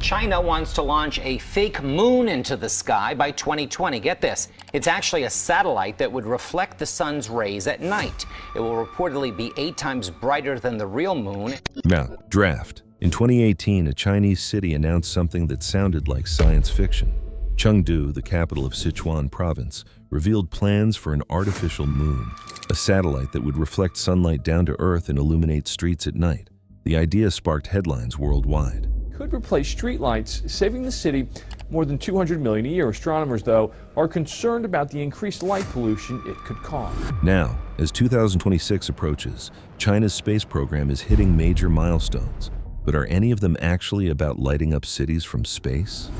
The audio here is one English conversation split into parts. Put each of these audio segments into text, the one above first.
China wants to launch a fake moon into the sky by 2020. Get this, it's actually a satellite that would reflect the sun's rays at night. It will reportedly be 8 times brighter than the real moon. Now, draft. In 2018, a Chinese city announced something that sounded like science fiction. Chengdu, the capital of Sichuan province, revealed plans for an artificial moon, a satellite that would reflect sunlight down to Earth and illuminate streets at night. The idea sparked headlines worldwide. Could replace streetlights, saving the city more than $200 million a year. Astronomers, though, are concerned about the increased light pollution it could cause. Now, as 2026 approaches, China's space program is hitting major milestones. But are any of them actually about lighting up cities from space?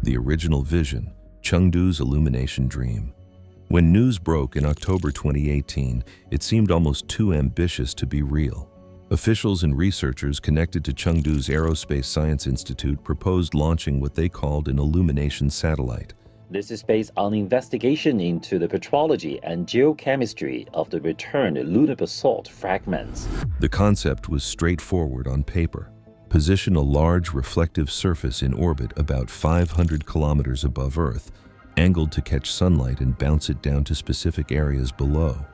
The original vision, Chengdu's illumination dream. When news broke in October 2018, it seemed almost too ambitious to be real. Officials and researchers connected to Chengdu's Aerospace Science Institute proposed launching what they called an illumination satellite. This is based on investigation into the petrology and geochemistry of the returned lunar basalt fragments. The concept was straightforward on paper. Position a large reflective surface in orbit about 500 kilometers above Earth, angled to catch sunlight and bounce it down to specific areas below.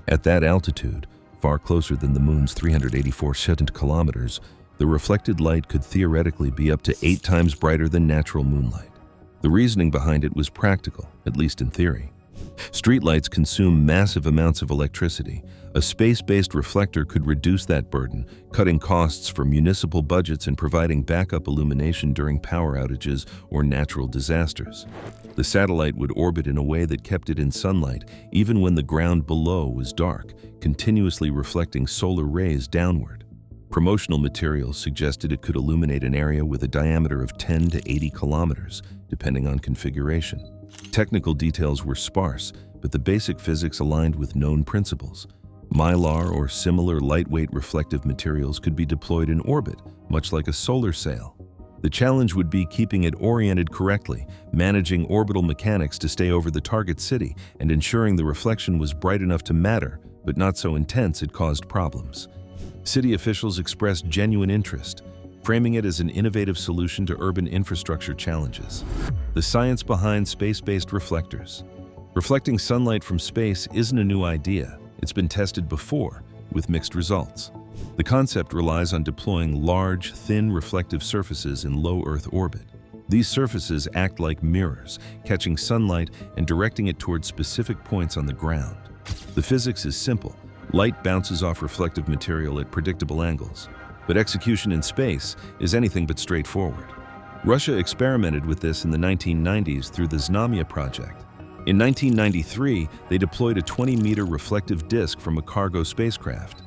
At that altitude, far closer than the moon's 384 kilometers, the reflected light could theoretically be up to 8 times brighter than natural moonlight. The reasoning behind it was practical, at least in theory. Streetlights consume massive amounts of electricity. A space-based reflector could reduce that burden, cutting costs for municipal budgets and providing backup illumination during power outages or natural disasters. The satellite would orbit in a way that kept it in sunlight even when the ground below was dark, continuously reflecting solar rays downward. Promotional materials suggested it could illuminate an area with a diameter of 10 to 80 kilometers, depending on configuration. Technical details were sparse, but the basic physics aligned with known principles. Mylar or similar lightweight reflective materials could be deployed in orbit, much like a solar sail. The challenge would be keeping it oriented correctly, managing orbital mechanics to stay over the target city, and ensuring the reflection was bright enough to matter, but not so intense it caused problems. City officials expressed genuine interest, framing it as an innovative solution to urban infrastructure challenges. The science behind space-based reflectors. Reflecting sunlight from space isn't a new idea. It's been tested before, with mixed results. The concept relies on deploying large, thin reflective surfaces in low Earth orbit. These surfaces act like mirrors, catching sunlight and directing it towards specific points on the ground. The physics is simple. Light bounces off reflective material at predictable angles. But execution in space is anything but straightforward. Russia experimented with this in the 1990s through the Znamya project. In 1993, they deployed a 20-meter reflective disk from a cargo spacecraft.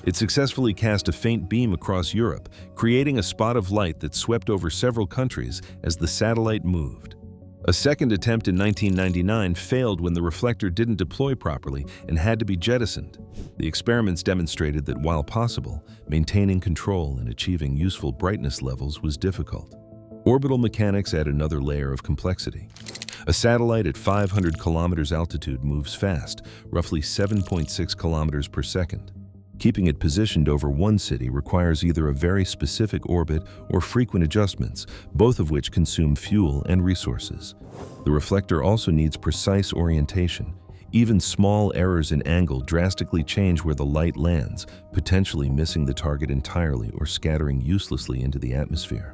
It successfully cast a faint beam across Europe, creating a spot of light that swept over several countries as the satellite moved. A second attempt in 1999 failed when the reflector didn't deploy properly and had to be jettisoned. The experiments demonstrated that while possible, maintaining control and achieving useful brightness levels was difficult. Orbital mechanics add another layer of complexity. A satellite at 500 kilometers altitude moves fast, roughly 7.6 kilometers per second. Keeping it positioned over one city requires either a very specific orbit or frequent adjustments, both of which consume fuel and resources. The reflector also needs precise orientation. Even small errors in angle drastically change where the light lands, potentially missing the target entirely or scattering uselessly into the atmosphere.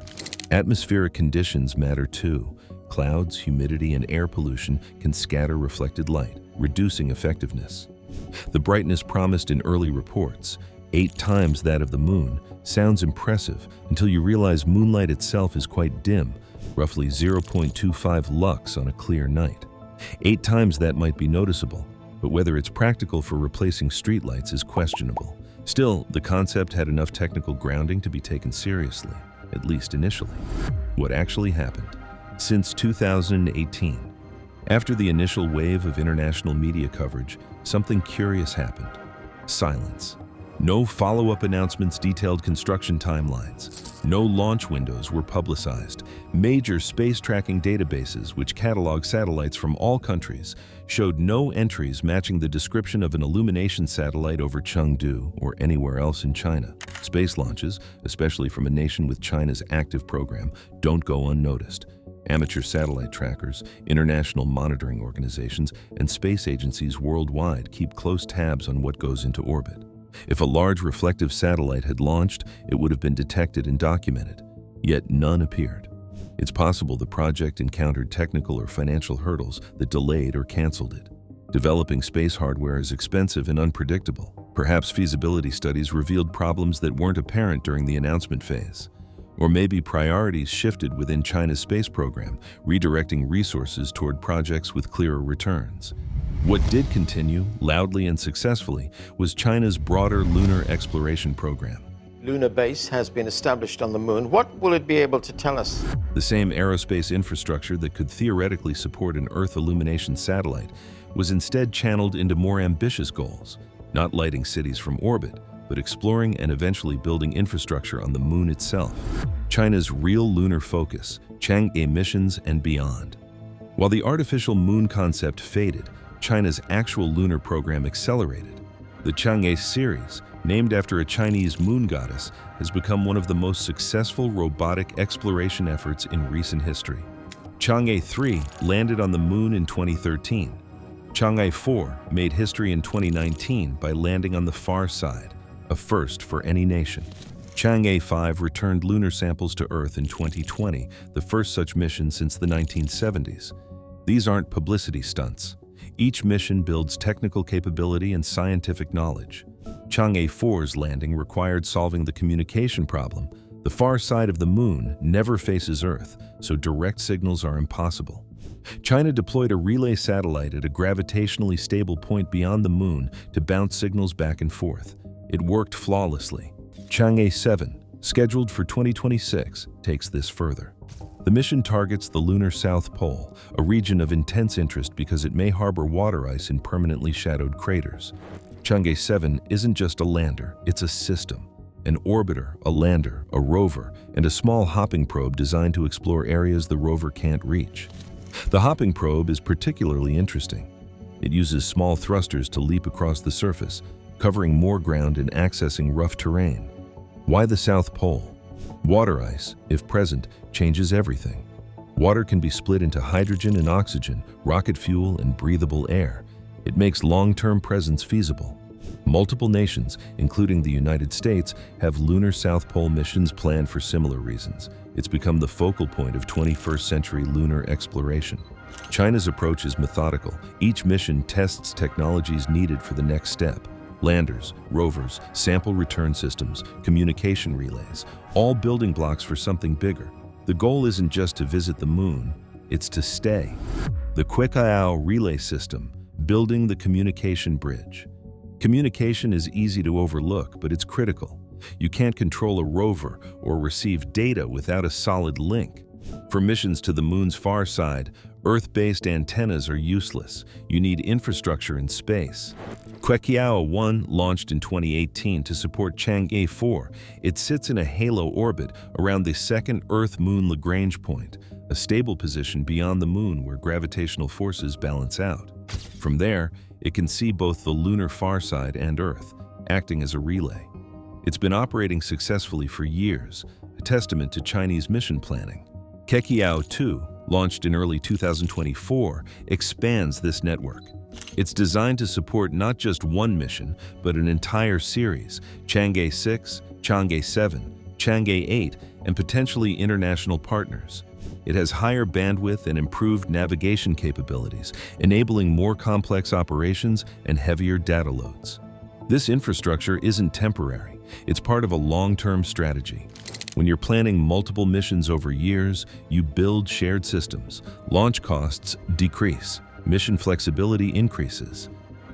Atmospheric conditions matter too. Clouds, humidity, and air pollution can scatter reflected light, reducing effectiveness. The brightness promised in early reports, 8 times that of the moon, sounds impressive until you realize moonlight itself is quite dim, roughly 0.25 lux on a clear night. 8 times that might be noticeable, but whether it's practical for replacing streetlights is questionable. Still, the concept had enough technical grounding to be taken seriously, at least initially. What actually happened? Since 2018, after the initial wave of international media coverage, something curious happened. Silence. No follow-up announcements detailed construction timelines. No launch windows were publicized. Major space tracking databases, which catalog satellites from all countries, showed no entries matching the description of an illumination satellite over Chengdu or anywhere else in China. Space launches, especially from a nation with China's active program, don't go unnoticed. Amateur satellite trackers, international monitoring organizations, and space agencies worldwide keep close tabs on what goes into orbit. If a large reflective satellite had launched, it would have been detected and documented. Yet none appeared. It's possible the project encountered technical or financial hurdles that delayed or canceled it. Developing space hardware is expensive and unpredictable. Perhaps feasibility studies revealed problems that weren't apparent during the announcement phase. Or maybe priorities shifted within China's space program, redirecting resources toward projects with clearer returns. What did continue, loudly and successfully, was China's broader lunar exploration program. Lunar base has been established on the moon. What will it be able to tell us? The same aerospace infrastructure that could theoretically support an Earth illumination satellite was instead channeled into more ambitious goals, not lighting cities from orbit, but exploring and eventually building infrastructure on the moon itself. China's real lunar focus, Chang'e missions and beyond. While the artificial moon concept faded, China's actual lunar program accelerated. The Chang'e series, named after a Chinese moon goddess, has become one of the most successful robotic exploration efforts in recent history. Chang'e 3 landed on the moon in 2013. Chang'e 4 made history in 2019 by landing on the far side, a first for any nation. Chang'e 5 returned lunar samples to Earth in 2020, the first such mission since the 1970s. These aren't publicity stunts. Each mission builds technical capability and scientific knowledge. Chang'e 4's landing required solving the communication problem. The far side of the moon never faces Earth, so direct signals are impossible. China deployed a relay satellite at a gravitationally stable point beyond the moon to bounce signals back and forth. It worked flawlessly. Chang'e 7, scheduled for 2026, takes this further. The mission targets the lunar South Pole, a region of intense interest because it may harbor water ice in permanently shadowed craters. Chang'e 7 isn't just a lander, it's a system. An orbiter, a lander, a rover, and a small hopping probe designed to explore areas the rover can't reach. The hopping probe is particularly interesting. It uses small thrusters to leap across the surface, covering more ground and accessing rough terrain. Why the South Pole? Water ice, if present, changes everything. Water can be split into hydrogen and oxygen, rocket fuel, and breathable air. It makes long-term presence feasible. Multiple nations, including the United States, have lunar South Pole missions planned for similar reasons. It's become the focal point of 21st century lunar exploration. China's approach is methodical. Each mission tests technologies needed for the next step. Landers, rovers, sample return systems, communication relays, all building blocks for something bigger. The goal isn't just to visit the moon, it's to stay. The Queqiao relay system, building the communication bridge. Communication is easy to overlook, but it's critical. You can't control a rover or receive data without a solid link. For missions to the moon's far side, Earth-based antennas are useless. You need infrastructure in space. Queqiao 1 launched in 2018 to support Chang'e 4. It sits in a halo orbit around the second Earth-Moon Lagrange point, a stable position beyond the moon where gravitational forces balance out. From there, it can see both the lunar far side and Earth, acting as a relay. It's been operating successfully for years, a testament to Chinese mission planning. Queqiao 2, launched in early 2024, expands this network. It's designed to support not just one mission, but an entire series: Chang'e 6, Chang'e 7, Chang'e 8, and potentially international partners. It has higher bandwidth and improved navigation capabilities, enabling more complex operations and heavier data loads. This infrastructure isn't temporary. It's part of a long-term strategy. When you're planning multiple missions over years, you build shared systems. Launch costs decrease. Mission flexibility increases.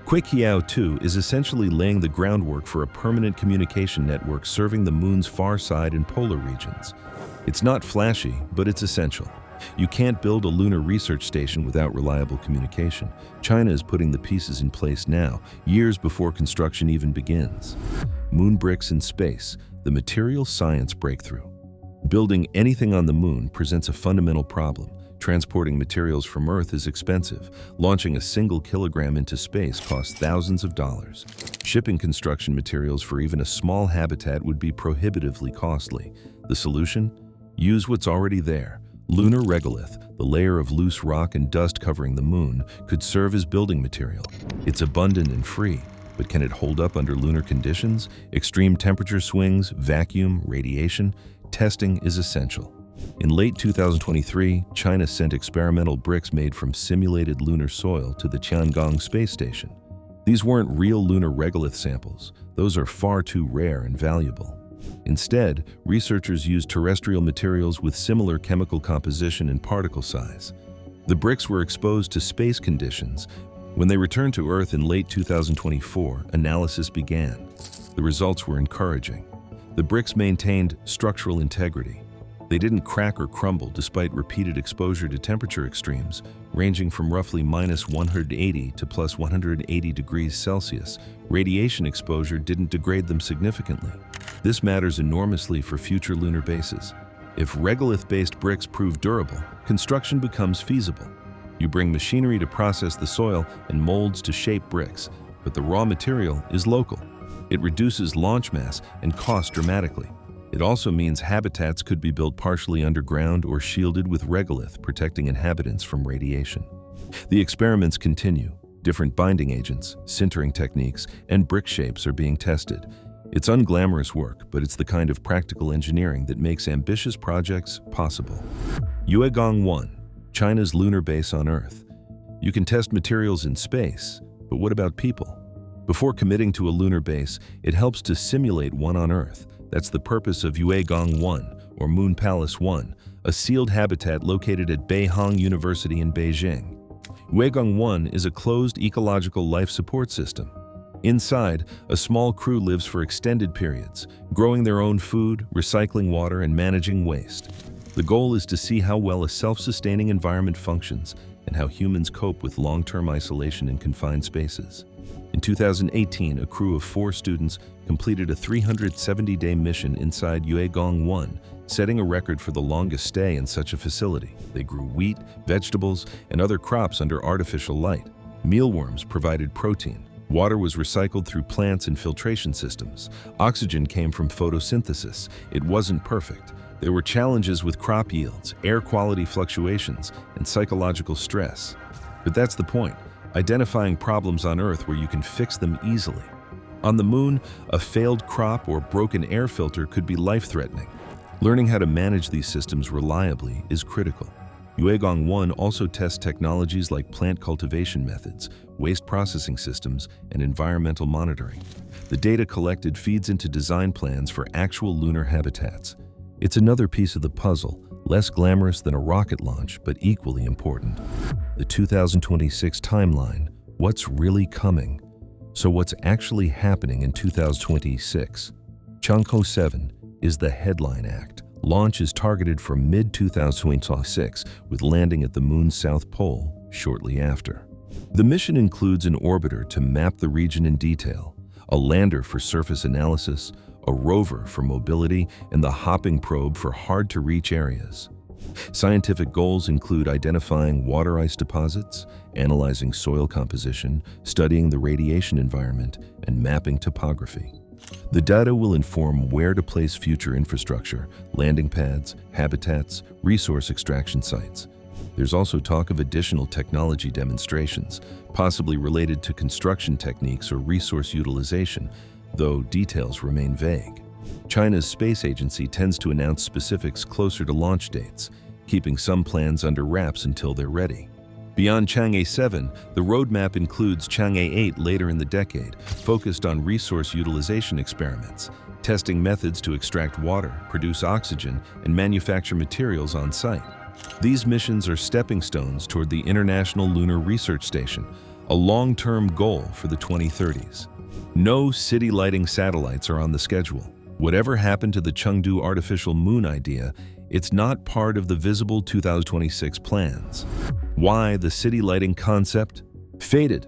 Queqiao 2 is essentially laying the groundwork for a permanent communication network serving the moon's far side and polar regions. It's not flashy, but it's essential. You can't build a lunar research station without reliable communication. China is putting the pieces in place now, years before construction even begins. Moon bricks in space, the material science breakthrough. Building anything on the moon presents a fundamental problem. Transporting materials from Earth is expensive. Launching a single kilogram into space costs thousands of dollars. Shipping construction materials for even a small habitat would be prohibitively costly. The solution? Use what's already there. Lunar regolith, the layer of loose rock and dust covering the moon, could serve as building material. It's abundant and free, but can it hold up under lunar conditions? Extreme temperature swings, vacuum, radiation? Testing is essential. In late 2023, China sent experimental bricks made from simulated lunar soil to the Tiangong space station. These weren't real lunar regolith samples. Those are far too rare and valuable. Instead, researchers used terrestrial materials with similar chemical composition and particle size. The bricks were exposed to space conditions. When they returned to Earth in late 2024, analysis began. The results were encouraging. The bricks maintained structural integrity. They didn't crack or crumble despite repeated exposure to temperature extremes, ranging from roughly minus 180 to plus 180 degrees Celsius. Radiation exposure didn't degrade them significantly. This matters enormously for future lunar bases. If regolith-based bricks prove durable, construction becomes feasible. You bring machinery to process the soil and molds to shape bricks, but the raw material is local. It reduces launch mass and cost dramatically. It also means habitats could be built partially underground or shielded with regolith, protecting inhabitants from radiation. The experiments continue. Different binding agents, sintering techniques, and brick shapes are being tested. It's unglamorous work, but it's the kind of practical engineering that makes ambitious projects possible. Yuegong-1, China's lunar base on Earth. You can test materials in space, but what about people? Before committing to a lunar base, it helps to simulate one on Earth. That's the purpose of Yuegong-1, or Moon Palace 1, a sealed habitat located at Beihang University in Beijing. Yuegong-1 is a closed ecological life support system. Inside, a small crew lives for extended periods, growing their own food, recycling water, and managing waste. The goal is to see how well a self-sustaining environment functions and how humans cope with long-term isolation in confined spaces. In 2018, a crew of 4 students completed a 370-day mission inside Yuegong-1, setting a record for the longest stay in such a facility. They grew wheat, vegetables, and other crops under artificial light. Mealworms provided protein. Water was recycled through plants and filtration systems. Oxygen came from photosynthesis. It wasn't perfect. There were challenges with crop yields, air quality fluctuations, and psychological stress. But that's the point. Identifying problems on Earth where you can fix them easily. On the Moon, a failed crop or broken air filter could be life-threatening. Learning how to manage these systems reliably is critical. Yuegong-1 also tests technologies like plant cultivation methods, waste processing systems, and environmental monitoring. The data collected feeds into design plans for actual lunar habitats. It's another piece of the puzzle, less glamorous than a rocket launch, but equally important. The 2026 timeline, what's really coming? So what's actually happening in 2026? Chang'e 7 is the headline act. Launch is targeted for mid-2026, with landing at the Moon's south pole shortly after. The mission includes an orbiter to map the region in detail, a lander for surface analysis, a rover for mobility, and the hopping probe for hard-to-reach areas. Scientific goals include identifying water ice deposits, analyzing soil composition, studying the radiation environment, and mapping topography. The data will inform where to place future infrastructure, landing pads, habitats, resource extraction sites. There's also talk of additional technology demonstrations, possibly related to construction techniques or resource utilization, though details remain vague. China's space agency tends to announce specifics closer to launch dates, keeping some plans under wraps until they're ready. Beyond Chang'e 7, the roadmap includes Chang'e 8 later in the decade, focused on resource utilization experiments, testing methods to extract water, produce oxygen, and manufacture materials on site. These missions are stepping stones toward the International Lunar Research Station, a long-term goal for the 2030s. No city lighting satellites are on the schedule. Whatever happened to the Chengdu artificial moon idea, it's not part of the visible 2026 plans. Why the city lighting concept? Faded.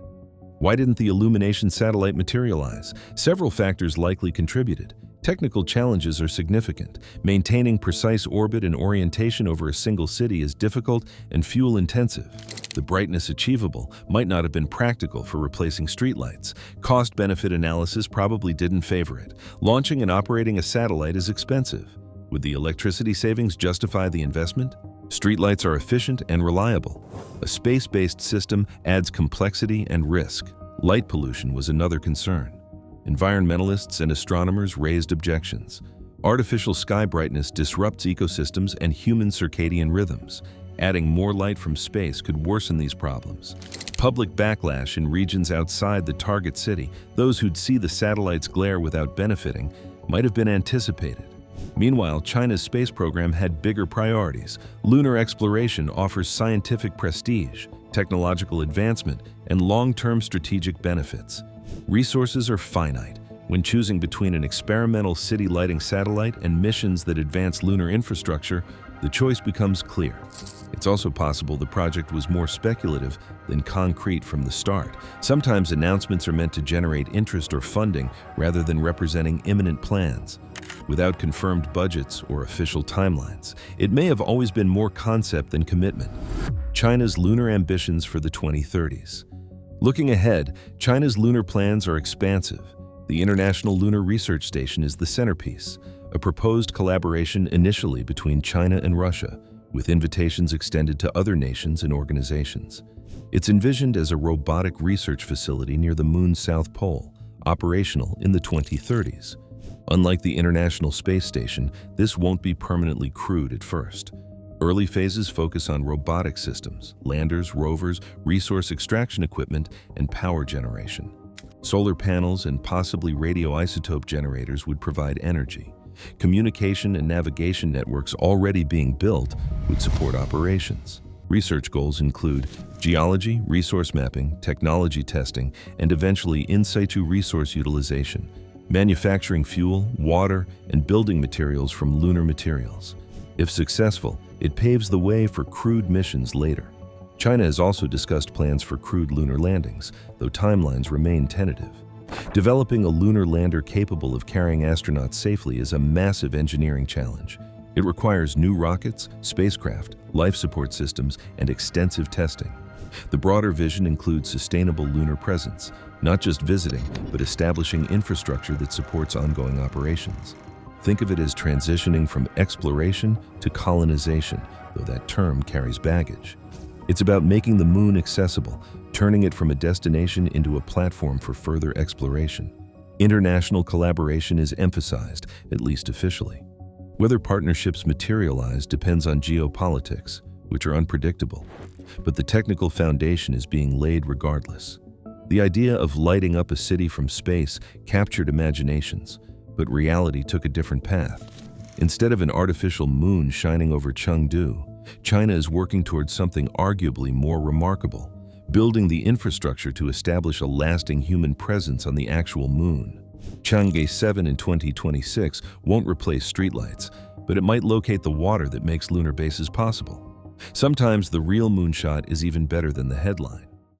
Why didn't the illumination satellite materialize? Several factors likely contributed. Technical challenges are significant. Maintaining precise orbit and orientation over a single city is difficult and fuel-intensive. The brightness achievable might not have been practical for replacing streetlights. Cost-benefit analysis probably didn't favor it. Launching and operating a satellite is expensive. Would the electricity savings justify the investment? Streetlights are efficient and reliable. A space-based system adds complexity and risk. Light pollution was another concern. Environmentalists and astronomers raised objections. Artificial sky brightness disrupts ecosystems and human circadian rhythms. Adding more light from space could worsen these problems. Public backlash in regions outside the target city, those who'd see the satellite's glare without benefiting, might have been anticipated. Meanwhile, China's space program had bigger priorities. Lunar exploration offers scientific prestige, technological advancement, and long-term strategic benefits. Resources are finite. When choosing between an experimental city lighting satellite and missions that advance lunar infrastructure, the choice becomes clear. It's also possible the project was more speculative than concrete from the start. Sometimes announcements are meant to generate interest or funding rather than representing imminent plans. Without confirmed budgets or official timelines, it may have always been more concept than commitment. China's lunar ambitions for the 2030s. Looking ahead, China's lunar plans are expansive. The International Lunar Research Station is the centerpiece, a proposed collaboration initially between China and Russia, with invitations extended to other nations and organizations. It's envisioned as a robotic research facility near the Moon's South Pole, operational in the 2030s. Unlike the International Space Station, this won't be permanently crewed at first. Early phases focus on robotic systems, landers, rovers, resource extraction equipment, and power generation. Solar panels and possibly radioisotope generators would provide energy. Communication and navigation networks already being built would support operations. Research goals include geology, resource mapping, technology testing, and eventually in situ resource utilization, manufacturing fuel, water, and building materials from lunar materials. If successful, it paves the way for crewed missions later. China has also discussed plans for crewed lunar landings, though timelines remain tentative. Developing a lunar lander capable of carrying astronauts safely is a massive engineering challenge. It requires new rockets, spacecraft, life support systems, and extensive testing. The broader vision includes sustainable lunar presence, not just visiting, but establishing infrastructure that supports ongoing operations. Think of it as transitioning from exploration to colonization, though that term carries baggage. It's about making the moon accessible, turning it from a destination into a platform for further exploration. International collaboration is emphasized, at least officially. Whether partnerships materialize depends on geopolitics, which are unpredictable, but the technical foundation is being laid regardless. The idea of lighting up a city from space captured imaginations, but reality took a different path. Instead of an artificial moon shining over Chengdu, China is working towards something arguably more remarkable, building the infrastructure to establish a lasting human presence on the actual moon. Chang'e 7 in 2026 won't replace streetlights, but it might locate the water that makes lunar bases possible. Sometimes the real moonshot is even better than the headline.